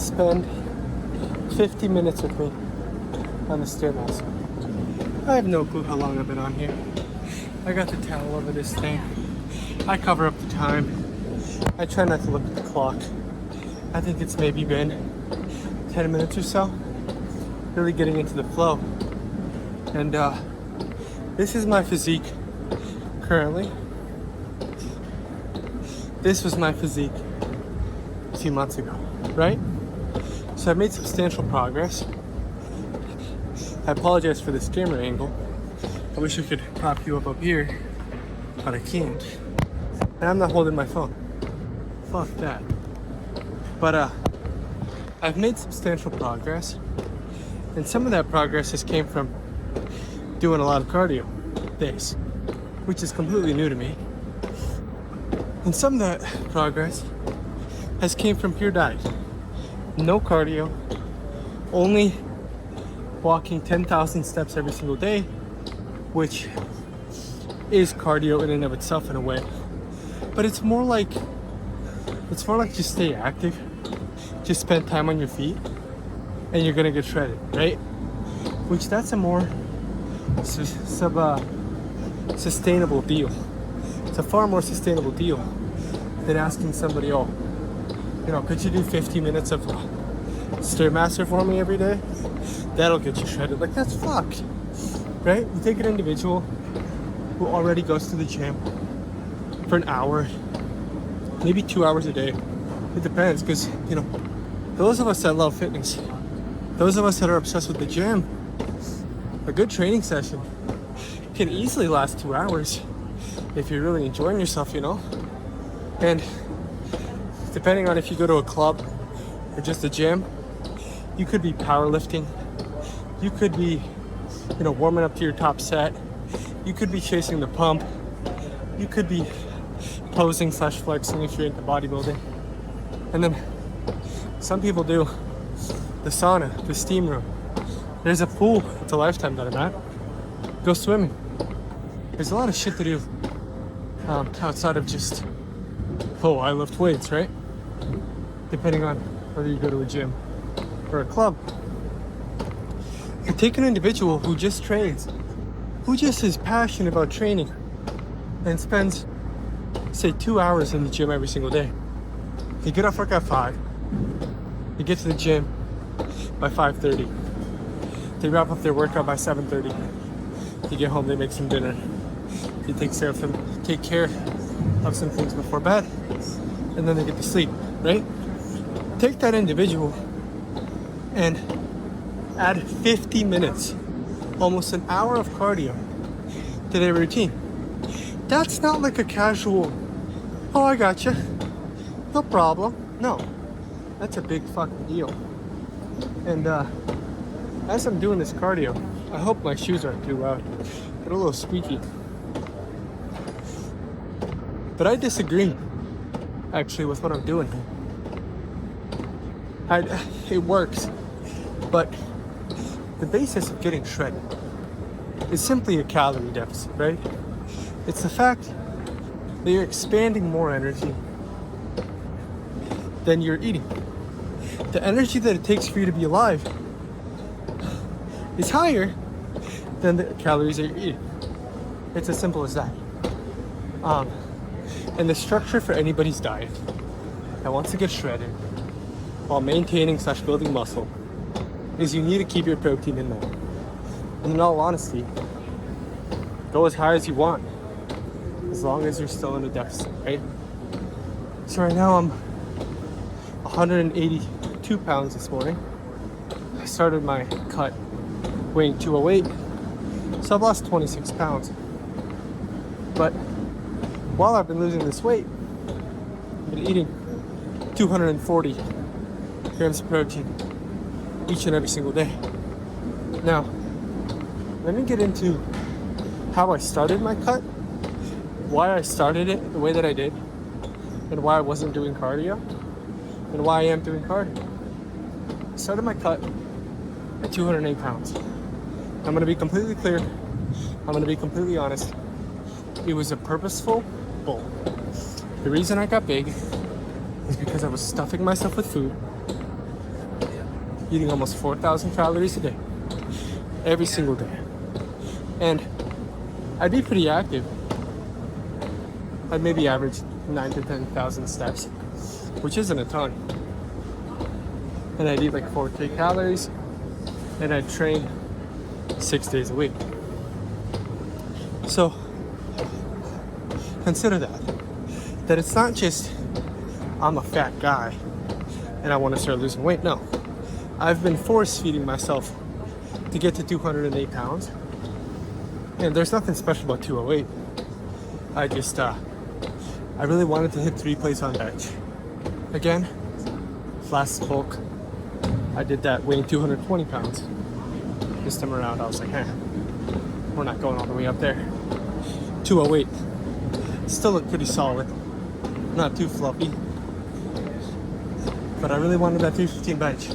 spend 50 minutes with me on the Stairmaster. I have no clue how long I've been on here. I got the towel over this thing. I cover up the time. I try not to look at the clock. I think it's maybe been 10 minutes or so. Really getting into the flow. And this is my physique currently. This was my physique a few months ago, right? So I've made substantial progress. I apologize for this camera angle. I wish I could prop you up here, but I can't. And I'm not holding my phone. Fuck that. But I've made substantial progress, and some of that progress has came from doing a lot of cardio days, which is completely new to me. And some of that progress has came from pure diet. No cardio, only walking 10,000 steps every single day, which is cardio in and of itself in a way. But it's more like just stay active, just spend time on your feet, and you're gonna get shredded, right? Which that's a more sustainable deal. It's a far more sustainable deal than asking somebody, oh, you know, could you do 50 minutes of Stairmaster for me every day? That'll get you shredded. Like, that's fucked, right? You take an individual who already goes to the gym for an hour, maybe 2 hours a day. It depends, because, you know, those of us that love fitness, those of us that are obsessed with the gym, a good training session can easily last 2 hours if you're really enjoying yourself, you know? And depending on if you go to a club or just a gym, you could be powerlifting, you could be, you know, warming up to your top set, you could be chasing the pump, you could be posing / flexing if you're into bodybuilding. And then some people do the sauna, the steam room. There's a pool, it's a Lifetime that I'm at. Go swimming. There's a lot of shit to do outside of just, oh, I lift weights, right? Depending on whether you go to a gym or a club. You take an individual who just trains, who just is passionate about training, and spends, say, 2 hours in the gym every single day. You get off work at 5, you get to the gym by 5:30. They wrap up their workout by 7:30. You get home, they make some dinner. You take care of some things before bed, and then they get to sleep, right? Take that individual and add 50 minutes, almost an hour of cardio to their routine. That's not like a casual, oh, I gotcha, no problem. No, that's a big fucking deal. And as I'm doing this cardio, I hope my shoes aren't too loud. They're a little squeaky. But I disagree, actually, with what I'm doing here. It works, but the basis of getting shredded is simply a calorie deficit, right? It's the fact that you're expanding more energy than you're eating. The energy that it takes for you to be alive is higher than the calories that you're eating. It's as simple as that. And the structure for anybody's diet that wants to get shredded while maintaining / building muscle is you need to keep your protein in there. And in all honesty, go as high as you want, as long as you're still in a deficit, right? So right now I'm 182 pounds this morning. I started my cut weighing 208, so I've lost 26 pounds. But while I've been losing this weight, I've been eating 240 grams of protein each and every single day. Now, let me get into how I started my cut, why I started it the way that I did, and why I wasn't doing cardio, and why I am doing cardio. I started my cut at 208 pounds. I'm gonna be completely clear, I'm gonna be completely honest. It was a purposeful goal. The reason I got big is because I was stuffing myself with food, eating almost 4,000 calories a day, every single day. And I'd be pretty active. I'd maybe average 9 to 10,000 steps, which isn't a ton. And I'd eat like 4K calories, and I'd train 6 days a week. So consider that it's not just I'm a fat guy and I want to start losing weight. No, I've been force feeding myself to get to 208 pounds, and there's nothing special about 208. I really wanted to hit 3 plates on bench. Again, last bulk, I did that weighing 220 pounds. This time around, I was like, we're not going all the way up there. 208. Still look pretty solid. Not too fluffy. But I really wanted that 315 bench.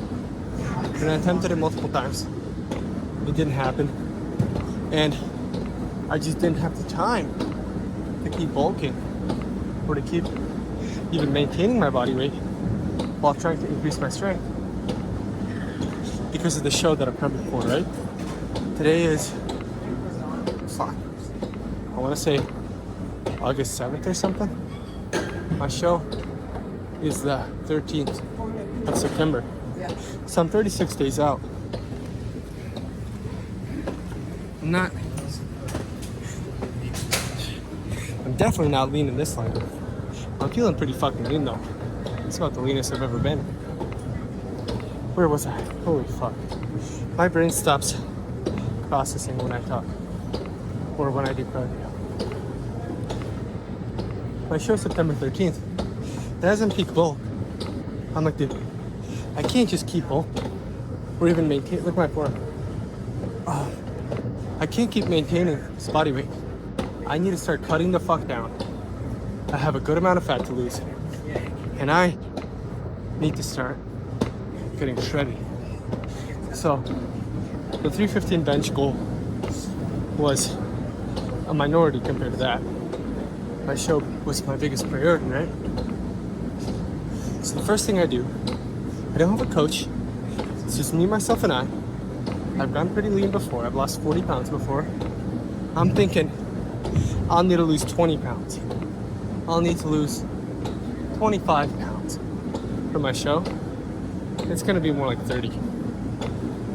And I attempted it multiple times. It didn't happen. And I just didn't have the time to keep bulking or to keep even maintaining my body weight while trying to increase my strength. Because of the show that I'm prepping for, right? Today is, I want to say August 7th or something. My show is the 13th of September. So I'm 36 days out. I'm definitely not lean in this line. I'm feeling pretty fucking lean though. It's about the leanest I've ever been. Where was I? Holy fuck. My brain stops processing when I talk or when I do cardio. My show's September 13th. It hasn't peak bulk. I'm like, dude, I can't just keep bulk or even maintain. Look at my form. I can't keep maintaining this body weight. I need to start cutting the fuck down. I have a good amount of fat to lose, and I need to start getting shredded. So the 315 bench goal was a minority compared to that. My show was my biggest priority, right? So the first thing I do, I don't have a coach. It's just me, myself, and I. I've gone pretty lean before. I've lost 40 pounds before. I'm thinking I'll need to lose 20 pounds. I'll need to lose 25 pounds for my show. It's gonna be more like 30,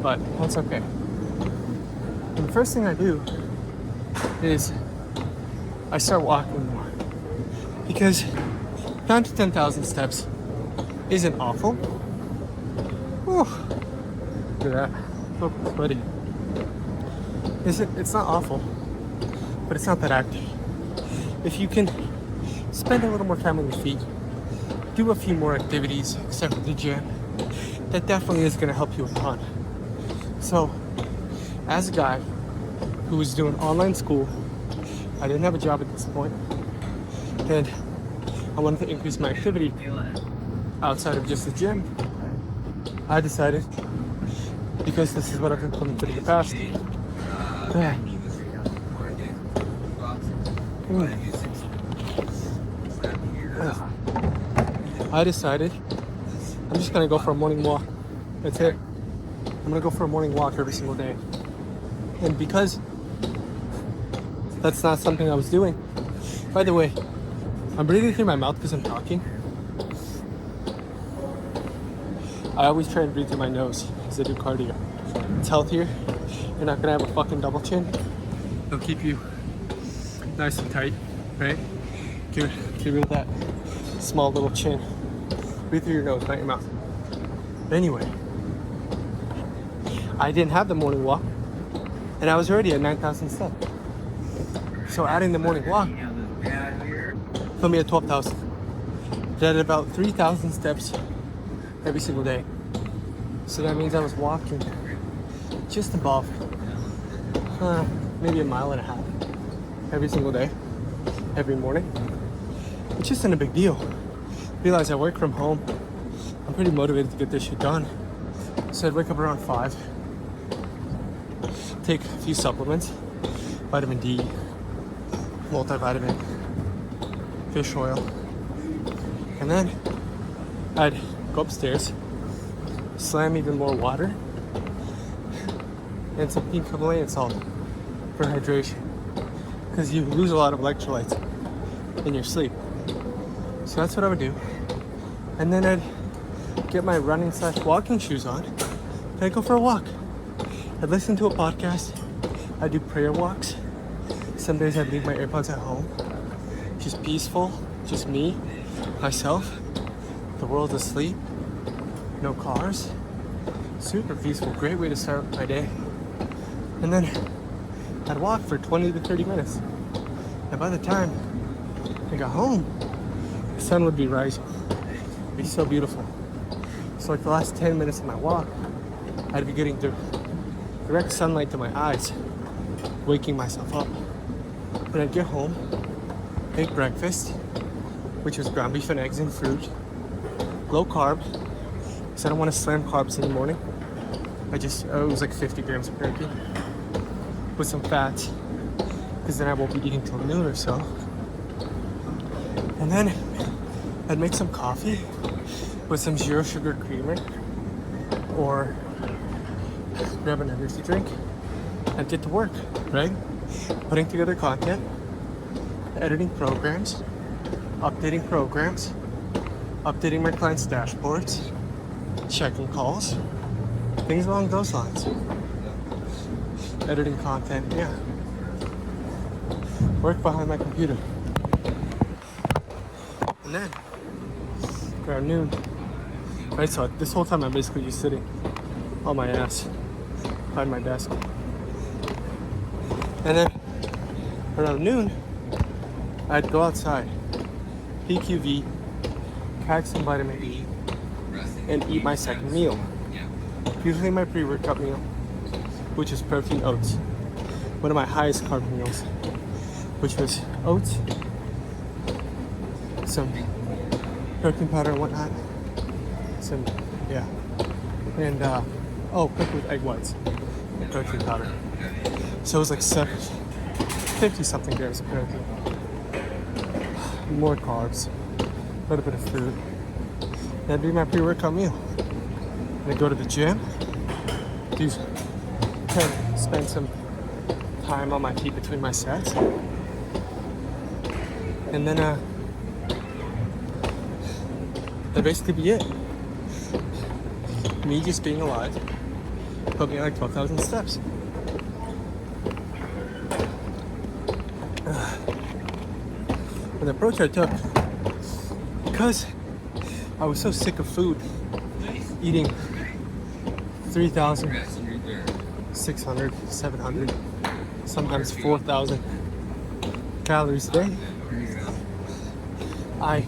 but that's okay. And the first thing I do is I start walking more, because 9 to 10,000 steps isn't awful. Whew. Look at that. So sweaty. It's not awful, but it's not that active. If you can spend a little more time on your feet, do a few more activities except for the gym, that definitely is going to help you a ton. So, as a guy who was doing online school, I didn't have a job at this point, and I wanted to increase my activity outside of just the gym. I decided, because this is what I've implemented in the past, I decided I'm just gonna go for a morning walk. That's it. I'm gonna go for a morning walk every single day. And because that's not something I was doing, by the way, I'm breathing through my mouth because I'm talking. I always try and breathe through my nose because I do cardio. It's healthier. You're not gonna have a fucking double chin. It'll keep you nice and tight, right? Get rid of that small little chin. Breathe through your nose, not your mouth. But anyway, I didn't have the morning walk, and I was already at 9,000 steps. So adding the morning walk put me at 12,000. Did about 3,000 steps every single day. So that means I was walking just above maybe a mile and a half every single day, every morning, which isn't a big deal. Realize I work from home. I'm pretty motivated to get this shit done. So I'd wake up around 5, take a few supplements, vitamin D, multivitamin, fish oil, and then I'd go upstairs, slam even more water, and some pink Himalayan salt for hydration, because you lose a lot of electrolytes in your sleep. So that's what I would do. And then I'd get my running / walking shoes on, and I'd go for a walk. I'd listen to a podcast. I'd do prayer walks. Some days I'd leave my AirPods at home. Just peaceful, just me, myself. The world's asleep. No cars. Super peaceful, great way to start my day. And then I'd walk for 20 to 30 minutes. And by the time I got home, the sun would be rising. It'd be so beautiful. So like the last 10 minutes of my walk, I'd be getting direct sunlight to my eyes, waking myself up. Then I'd get home, make breakfast, which was ground beef and eggs and fruit, low carb, because I don't want to slam carbs in the morning. It was like 50 grams of protein with some fats, because then I won't be eating till noon or so. And then I'd make some coffee with some zero sugar creamer, or grab an energy drink and get to work, right? Putting together content, editing programs, updating my clients' dashboards, checking calls, things along those lines. Editing content, yeah. Work behind my computer. And then, around noon, right, so this whole time I'm basically just sitting on my ass behind my desk. And then, around noon, I'd go outside, PQV, catch some vitamin E, and eat my second meal. Usually my pre-workout meal, which is protein oats. One of my highest carb meals, which was oats, some protein powder and whatnot, and cooked with egg whites and protein powder. So it was like 50 something grams of protein. More carbs, a little bit of fruit. That'd be my pre-workout meal. And I'd go to the gym, spend some time on my feet between my sets. And then that'd basically be it. Me just being alive put me at like 12,000 steps. And the approach I took, because I was so sick of food, eating 3,600, 700, sometimes 4,000 calories a day, I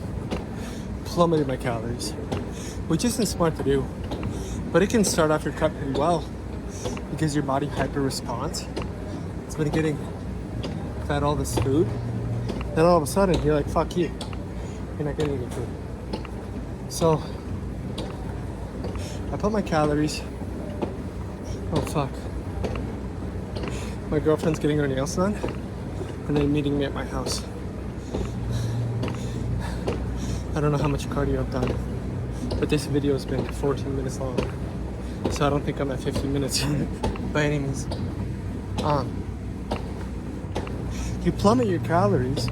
plummeted my calories, which isn't smart to do, but it can start off your cut pretty well because your body hyper responds. It's been getting fed all this food, then all of a sudden you're like, fuck you, you're not getting any food. So I put my calories. Oh fuck. My girlfriend's getting her nails done and then meeting me at my house. I don't know how much cardio I've done, but this video has been 14 minutes long, so I don't think I'm at 50 minutes by any means. You plummet your calories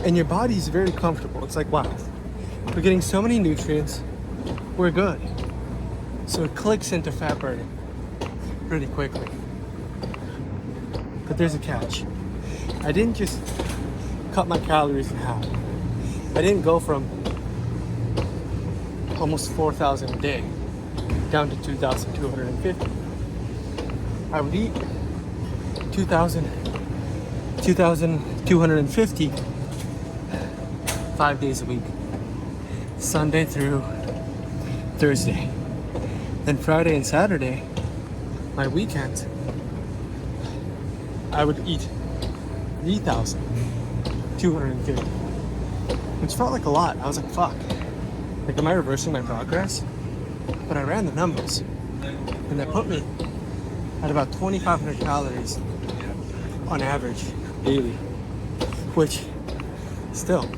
and your body's very comfortable. It's like, wow, we're getting so many nutrients, we're good. So it clicks into fat burning pretty quickly. But there's a catch. I didn't just cut my calories in half. I didn't go from almost 4,000 a day down to 2,250. I would eat 2,250 5 days a week, Sunday through Thursday. Then Friday and Saturday, my weekends, I would eat 3,250, which felt like a lot. I was like, fuck, like, am I reversing my progress? But I ran the numbers, and that put me at about 2,500 calories on average daily, which still,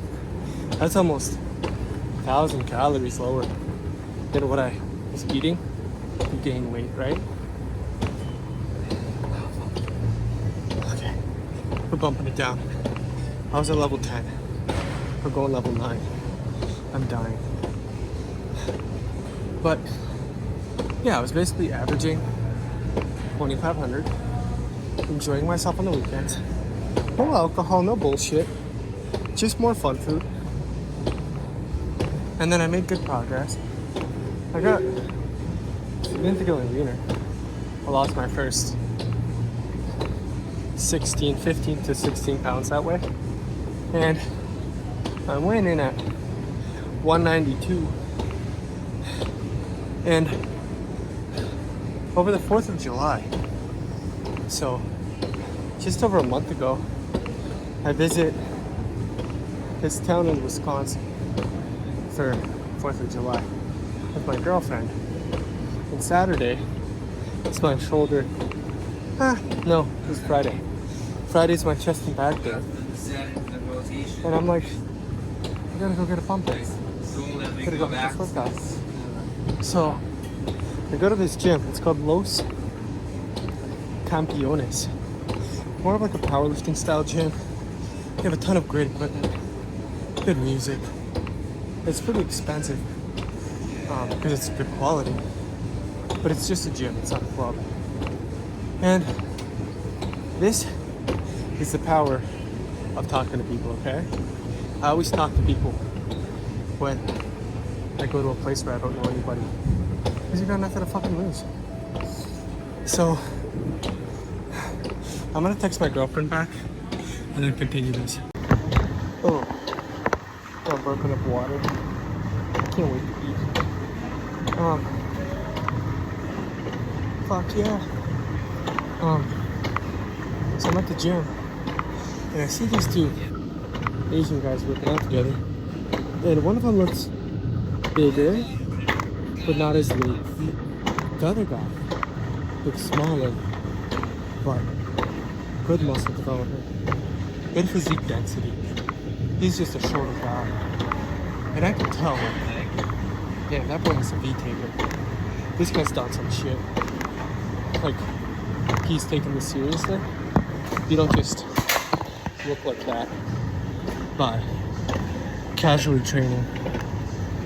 that's almost 1,000 calories lower than what I was eating you gain weight, right? Okay, we're bumping it down. I was at level 10. We're going level 9. I'm dying. But yeah, I was basically averaging 2,500, enjoying myself on the weekends. No alcohol, no bullshit, just more fun food. And then I made good progress. I got significantly leaner. I lost my first 15 to 16 pounds that way. And I'm weighing in at 192. And over the 4th of July, so just over a month ago, I visit this town in Wisconsin for 4th of July with my girlfriend. And Saturday, it's my shoulder. No, it was Friday. Friday's my chest and back day. And I'm like, I gotta go get a pump in. Gotta go get this workout. So I go to this gym. It's called Los Campeones. More of like a powerlifting style gym. They have a ton of great equipment, good music. It's pretty expensive because it's good quality, but it's just a gym. It's not a club. And this is the power of talking to people. Okay, I always talk to people when I go to a place where I don't know anybody, because you got nothing to fucking lose. So I'm gonna text my girlfriend back and then continue this. Oh, I'm burping up water. I can't wait to eat. Fuck yeah. So I'm at the gym and I see these two Asian guys working out together, and one of them looks bigger but not as lean. The other guy looks smaller but good muscle development, good physique density. He's just a shorter guy, and I can tell, like, damn, that boy is a V-taper. This guy's done some shit. Like, he's taking this seriously. You don't just look like that by casually training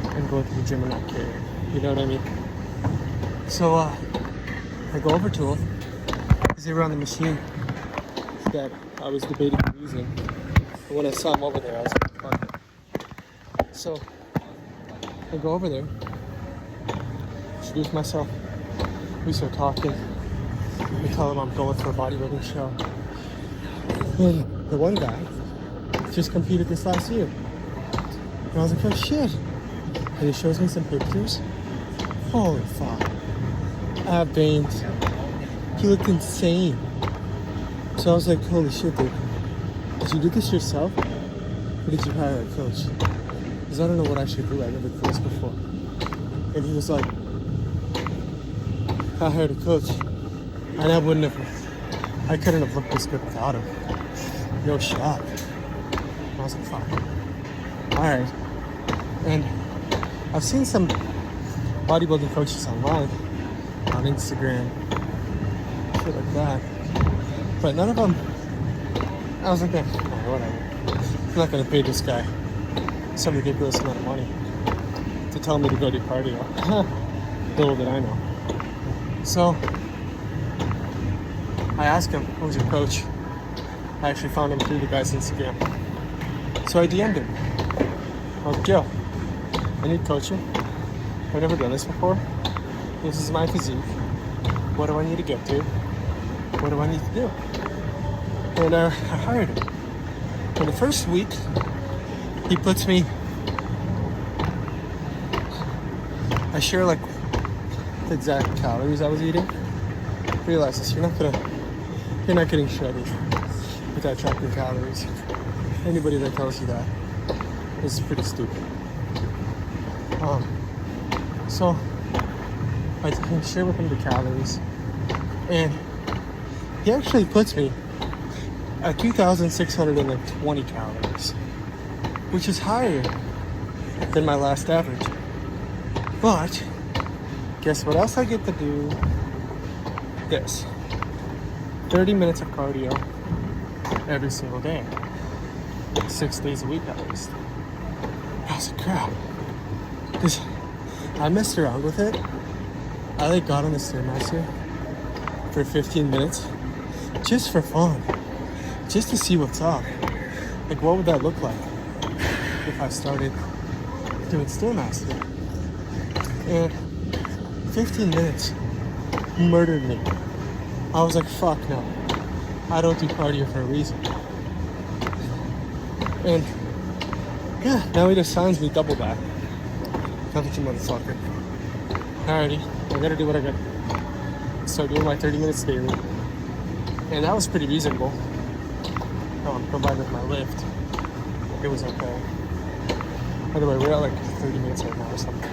and going to the gym and not caring. You know what I mean? So I go over to him because they were on the machine that I was debating using. And when I saw him over there, I was like, fuck it. So I go over there, introduce myself, we start talking. I tell him I'm going for a bodybuilding show. And the one guy just competed this last year. And I was like, oh shit. And he shows me some pictures. Holy fuck. I have veins. He looked insane. So I was like, holy shit, dude. Did you do this yourself? Or did you hire a coach? Because I don't know what I should do. I never did this before. And he was like, I hired a coach. And I couldn't have looked this good without him. No shot. And I was like, fuck. Alright. And I've seen some bodybuilding coaches online, on Instagram, shit like that. But none of them, I was like, eh, whatever. I'm not gonna pay this guy some ridiculous amount of money to tell me to go do cardio. Little did I know. So I asked him, who's your coach? I actually found him through the guy's Instagram. So I DM'd him. I was like, yo, I need coaching. I've never done this before. This is my physique. What do I need to get to? What do I need to do? And I hired him. For the first week, he puts me, I share like the exact calories I was eating. Realize this, you're not getting shredded without tracking calories. Anybody that tells you that is pretty stupid. So I share with him the calories, and he actually puts me at 2,620 calories, which is higher than my last average. But Guess what else I get to do? This. 30 minutes of cardio every single day. 6 days a week at least. I was like, crap. Because I messed around with it. I like got on the Stairmaster for 15 minutes just for fun. Just to see what's up. Like, what would that look like if I started doing Stairmaster? And 15 minutes murdered me. I was like, fuck no. I don't do cardio for a reason. And yeah, now he just signs me double back. Come at you, motherfucker. Alrighty, I gotta do what I gotta do. Start doing my 30 minutes daily. And that was pretty reasonable. Combined with my lift, it was okay. By the way, we're at like 30 minutes right now or something.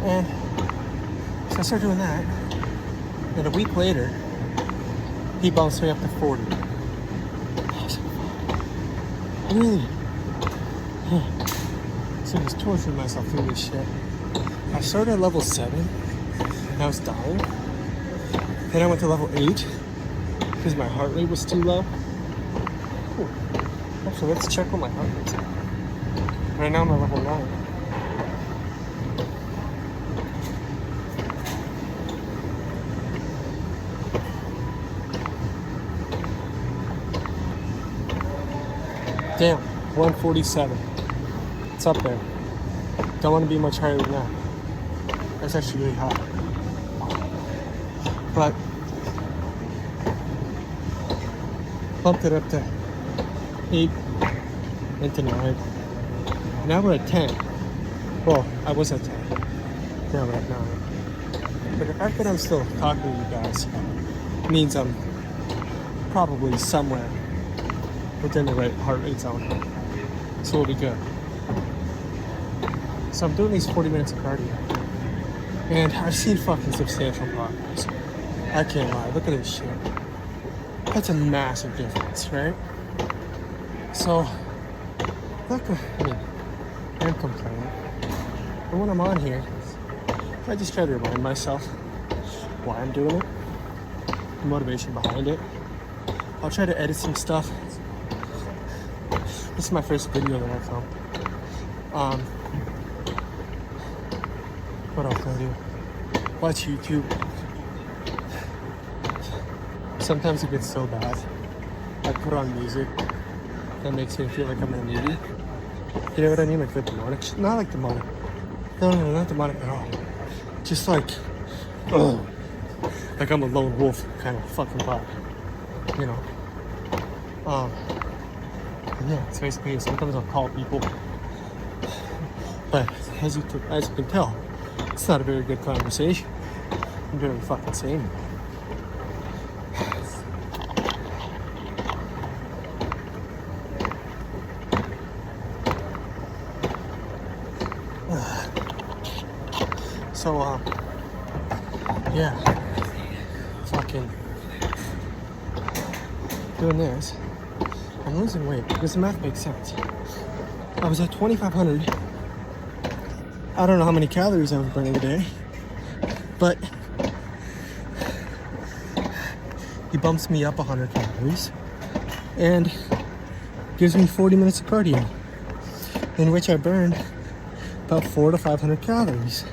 And so I started doing that. And a week later, he bounced me up to 40. I was like, really? So I was torturing myself through this shit. I started at level 7, and I was dying. Then I went to level 8, because my heart rate was too low. Ooh. Actually, let's check what my heart rate's at. Right now I'm at level 9. Damn, 147. It's up there. Don't want to be much higher than that. That's actually really high. But bumped it up to 8 and to 9. Now we're at 10. Well, I was at 10. Now we're at 9. But the fact that I'm still talking to you guys means I'm probably somewhere within the right heart rate zone. So we'll be good. So I'm doing these 40 minutes of cardio. And I've seen fucking substantial progress. I can't lie. Look at this shit. That's a massive difference, right? So, look, I mean, I'm complaining. But when I'm on here, I just try to remind myself why I'm doing it, the motivation behind it. I'll try to edit some stuff. This is my first video that I filmed. What else can I do? Watch YouTube. Sometimes it gets so bad, I put on music that makes me feel like I'm in a movie. You know what I mean? Like the demonic. Not like demonic. No, not demonic at all. Just like, like I'm a lone wolf kind of fucking vibe. You know? Yeah, it's basically, sometimes I'll call people. But as you can tell, it's not a very good conversation. I'm very fucking sane. So, yeah, fucking doing this. I'm losing weight because the math makes sense. I was at 2,500. I don't know how many calories I was burning a day, but he bumps me up 100 calories and gives me 40 minutes of cardio, in which I burn about 400 to 500 calories.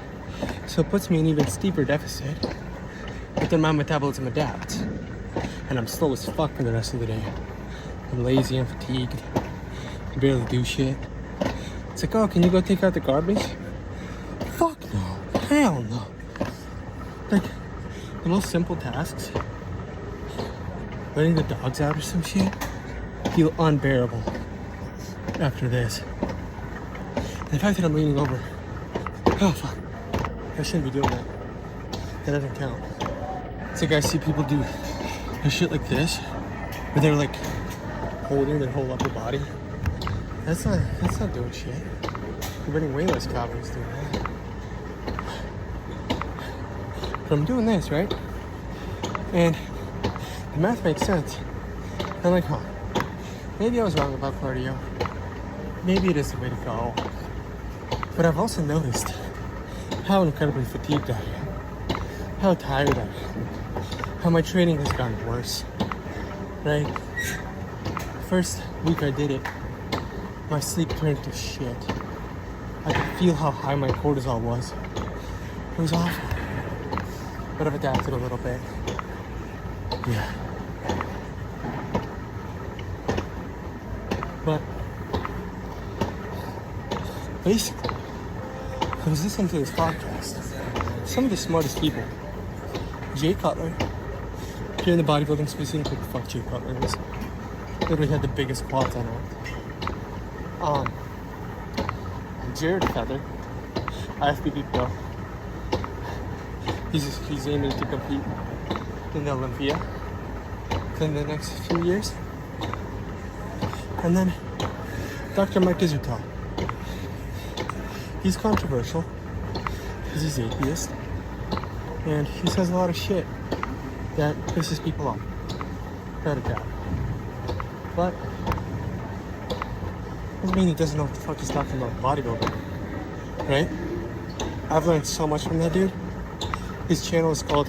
So it puts me in an even steeper deficit, but then my metabolism adapts, and I'm slow as fuck for the rest of the day. I'm lazy and fatigued. I barely do shit. It's like, oh, can you go take out the garbage? Fuck no. Hell no. Like, the most simple tasks, letting the dogs out or some shit, feel unbearable after this. And the fact that I'm leaning over, oh fuck, I shouldn't be doing that. That doesn't count. It's like I see people do a shit like this, where they're like holding their whole upper body. That's not doing shit. You're burning way less calories doing that. But I'm doing this, right? And the math makes sense. I'm like, huh, maybe I was wrong about cardio. Maybe it is the way to go. But I've also noticed how incredibly fatigued I am, how tired I am, how my training has gotten worse, right? First week I did it, my sleep turned to shit. I could feel how high my cortisol was. It was awful. But I've adapted a little bit. Yeah. But basically, I was listening to this podcast. Some of the smartest people, Jay Cutler, if you're in the bodybuilding space, you think fuck Jay Cutler is. Literally had the biggest quads on earth. Jared Feather, IFBB Pro. He's aiming to compete in the Olympia in the next few years. And then Dr. Mike Izutal. He's controversial because he's atheist and he says a lot of shit that pisses people off. Without a doubt. But doesn't mean he doesn't know what the fuck he's talking about bodybuilding, right? I've learned so much from that dude. His channel is called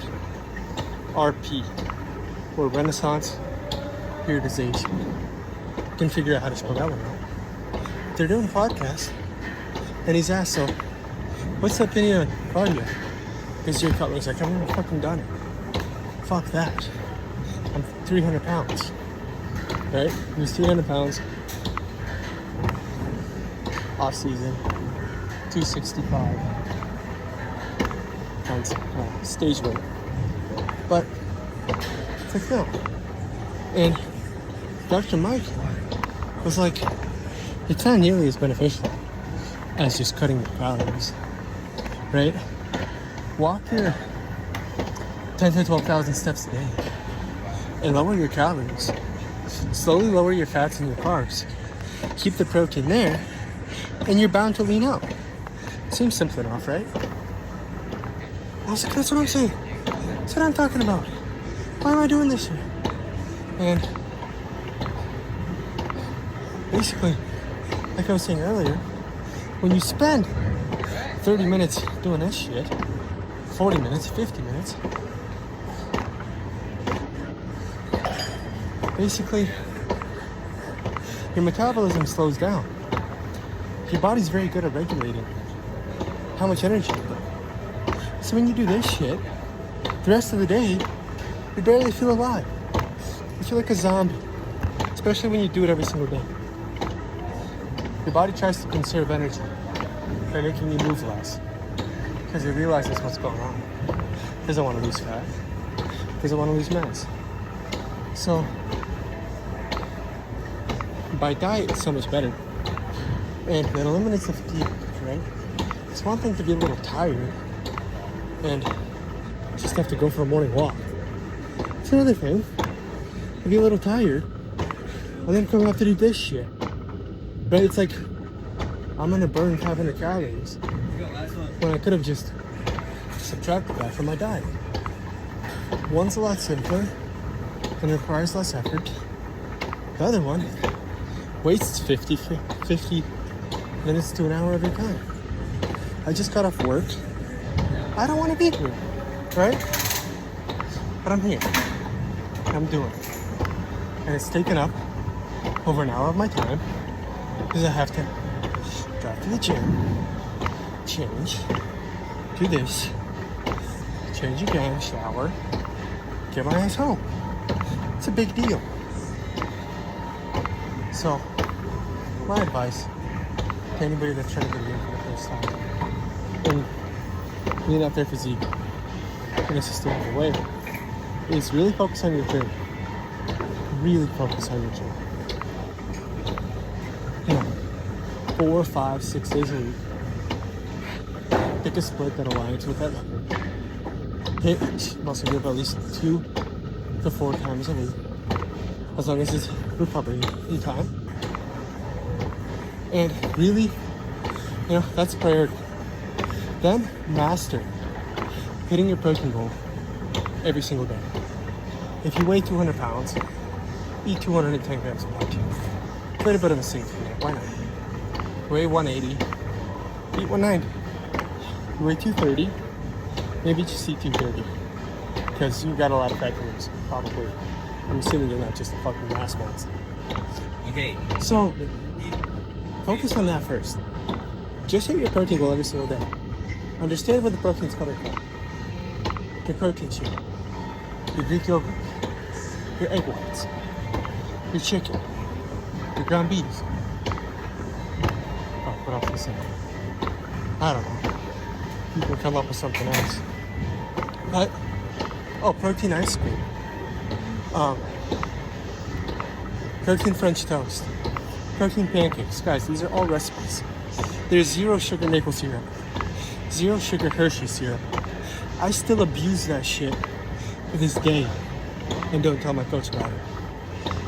RP, or Renaissance Periodization. You can figure out how to spell that one out. They're doing a podcast, and he's asked, so, what's the opinion on cardio? Because Jay Cutler's like, I've never fucking done it. Fuck that. I'm 300 pounds, right? He was 300 pounds. Off season, 265 pounds stage weight. But it's like no. And Dr. Mike was like, it's not nearly as beneficial as just cutting your calories, right? Walk your 10 to 12,000 steps a day and lower your calories. Slowly lower your fats and your carbs. Keep the protein there, and you're bound to lean out. Seems simple enough, right? I was like, that's what I'm saying. That's what I'm talking about. Why am I doing this here? And basically, like I was saying earlier, when you spend 30 minutes doing this shit, 40 minutes, 50 minutes, basically, your metabolism slows down. Your body's very good at regulating how much energy you get. So when you do this shit, the rest of the day, you barely feel alive. You feel like a zombie, especially when you do it every single day. Your body tries to conserve energy by making you move less because it realizes what's going on. It doesn't want to lose fat. It doesn't want to lose mass. So by diet, it's so much better. And it eliminates the fatigue, right? It's one thing to be a little tired and just have to go for a morning walk. It's another thing to be a little tired and then come up to do this shit. Right? It's like, I'm gonna burn 500 calories when I could have just subtracted that from my diet. One's a lot simpler and requires less effort. The other one wastes 50 minutes to an hour of your time. I just got off work. I don't want to be here, right? But I'm here. I'm doing it. And it's taken up over an hour of my time because I have to drive to the gym, change, do this, change again, shower, get my ass home. It's a big deal. So, my advice to anybody that's trying to get in for the first time and clean up their physique in a sustainable way is really focus on your gym. Really focus on your gym. 4, 5, 6 days a week. Pick a split that aligns with that number. Hit muscle group at least 2 to 4 times a week, as long as it's recovery in time. And really, that's priority. Then master hitting your protein goal every single day. If you weigh 200 pounds, eat 210 grams of protein. Create a bit of a sink for you. Why not? Weigh 180, eat 190. You weigh 230, maybe just eat 230. Because you got a lot of fat calories, probably. I'm assuming you're not just a fucking mass monster. Okay. So, focus on that first. Just hit your protein goal every single day. Understand where the protein's coming from. Your protein shake, your Greek yogurt, your egg whites, your chicken, your ground beef. Oh, what else is it? I don't know. You can come up with something else. But, protein ice cream. Protein French toast. Protein pancakes. Guys, these are all recipes. There's 0 sugar maple syrup. 0 sugar Hershey syrup. I still abuse that shit to this day and don't tell my coach about it.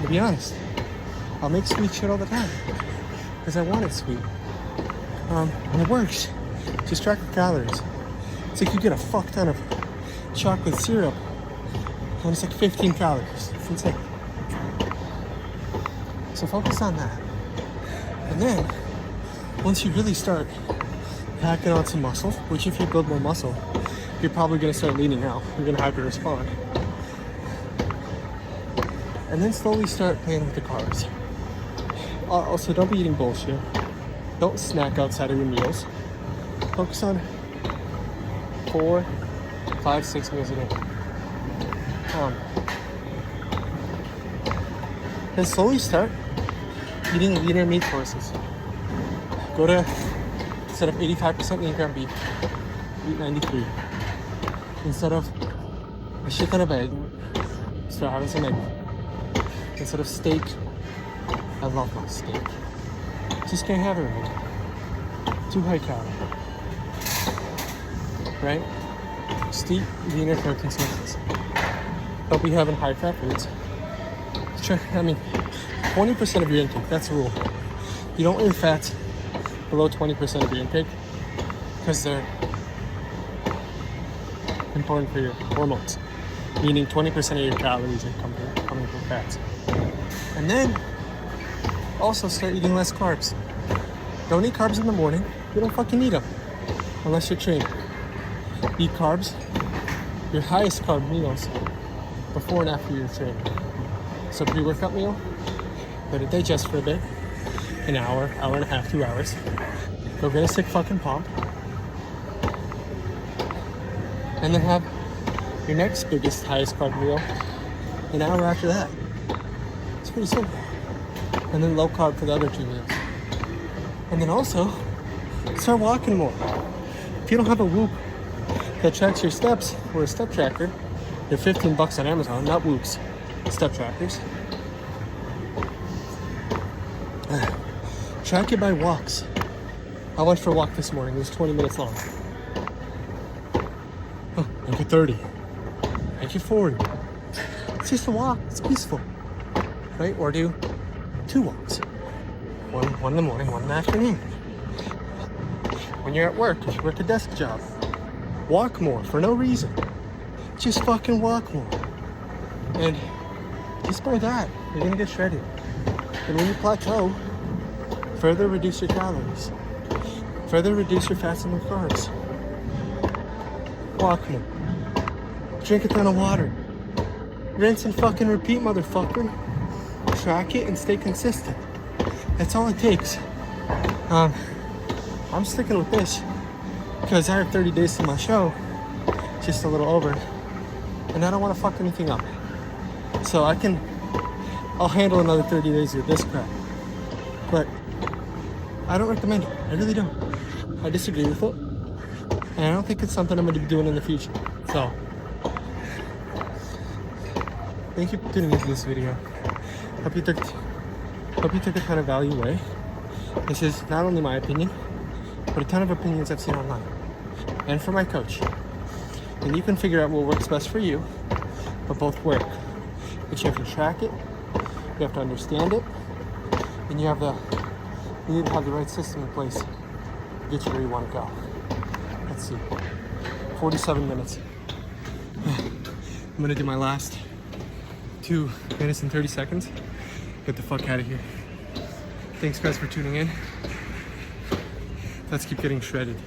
To be honest, I'll make sweet shit all the time because I want it sweet. And it works. Just track the calories. It's like you get a fuck ton of chocolate syrup and it's like 15 calories. It's insane. So focus on that. And then, once you really start packing on some muscle, which if you build more muscle, you're probably going to start leaning out. You're going to hyper respond. And then slowly start playing with the carbs. Also, don't be eating bullshit. Don't snack outside of your meals. Focus on 4, 5, 6 meals a day. And slowly start eating leaner meat sources. Go to, instead of 85% lean ground beef, eat 93. Instead of a shit ton of egg, start having some egg. Instead of steak, I love my steak. Just can't have it anymore. Too high calorie. Right? Just eat leaner protein sources. Don't be having high fat foods. 20% of your intake, that's the rule. You don't want your fats below 20% of your intake because they're important for your hormones. Meaning 20% of your calories are coming from fats. And then also start eating less carbs. Don't eat carbs in the morning. You don't fucking need them unless you're training. Eat carbs, your highest carb meals, before and after your training. So pre-workout meal, let it digest for a bit, an hour, hour and a half, 2 hours. Go get a sick fucking pump. And then have your next biggest, highest carb meal an hour after that. It's pretty simple. And then low carb for the other 2 meals. And then also, start walking more. If you don't have a Whoop that tracks your steps or a step tracker, they're $15 on Amazon, not Whoops, step trackers. Track it by walks. I went for a walk this morning. It was 20 minutes long. Oh, make it 30. Make it 40. It's just a walk. It's peaceful. Right? Or do 2 walks. One in the morning, one in the afternoon. When you're at work, if you work a desk job, walk more for no reason. Just fucking walk more. And just by that, you're gonna get shredded. And when you plateau, further reduce your calories. Further reduce your fats and your carbs. Walk more. Drink a ton of water. Rinse and fucking repeat, motherfucker. Track it and stay consistent. That's all it takes. I'm sticking with this because I have 30 days to my show, just a little over, and I don't want to fuck anything up. So I'll handle another 30 days with this crap. But I don't recommend it. I really don't. I disagree with it. And I don't think it's something I'm going to be doing in the future. So, thank you for tuning into this video. Hope you took a ton of value away. This is not only my opinion, but a ton of opinions I've seen online. And from my coach. And you can figure out what works best for you, but both work. But you have to track it, you have to understand it, and you need to have the right system in place to get you where you want to go. Let's see. 47 minutes. I'm gonna do my last 2 minutes and 30 seconds. Get the fuck out of here. Thanks guys for tuning in. Let's keep getting shredded.